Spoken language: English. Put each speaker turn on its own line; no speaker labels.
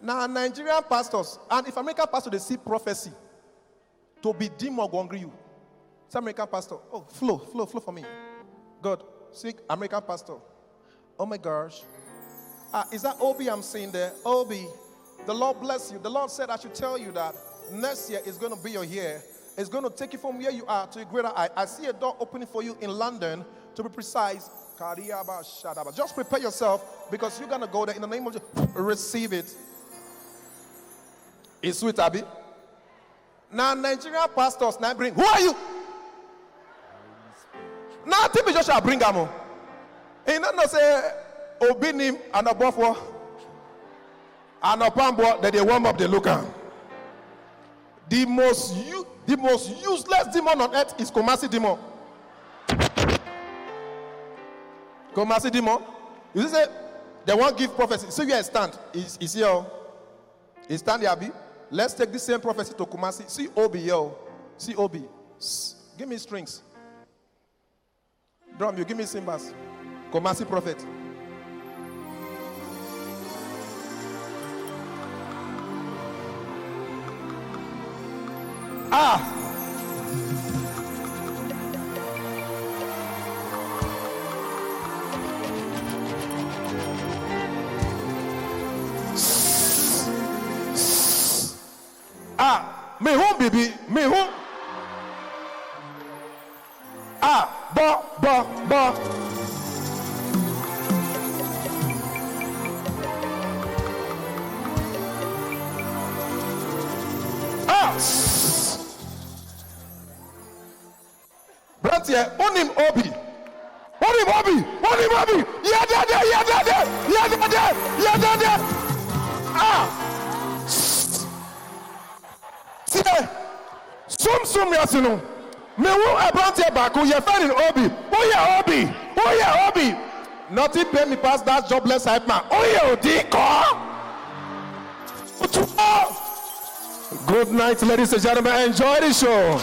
Now Nigerian pastors, and if American pastor they see prophecy to be demon go hungry you. Say American pastor, oh flow for me. God, see American pastor. Oh my gosh. Is that Obi I'm seeing there? Obi, the Lord bless you. The Lord said I should tell you that next year is going to be your year. It's going to take you from where you are to a greater height. I see a door opening for you in London, to be precise. Just prepare yourself because you're going to go there in the name of Jesus. Receive it. It's sweet, Abby. Now, Nigerian pastors, now bring. Who are you? Now, Timmy Joshua bring them. He not say, Obinim and a buffalo and a pambo that they warm up the local. The most useless demon on earth is Kumasi demon. Kumasi demon. You say they won't give prophecy. So you stand. Is here. Is stand there, Abi. Let's take this same prophecy to Kumasi. See Obi, yo. See Obi. Give me strings. Drum, you give me cymbals. Kumasi prophet. Me home, baby. Me home. Ba. Brantier, on him Obi. Yeah, there. Sum yasinu. Me wo Brantier back who you find in Obi. Oh yeah, Obi. Nothing pay me past that jobless hype man. Oh yeah, Odi. Good night, ladies and gentlemen. Enjoy the show.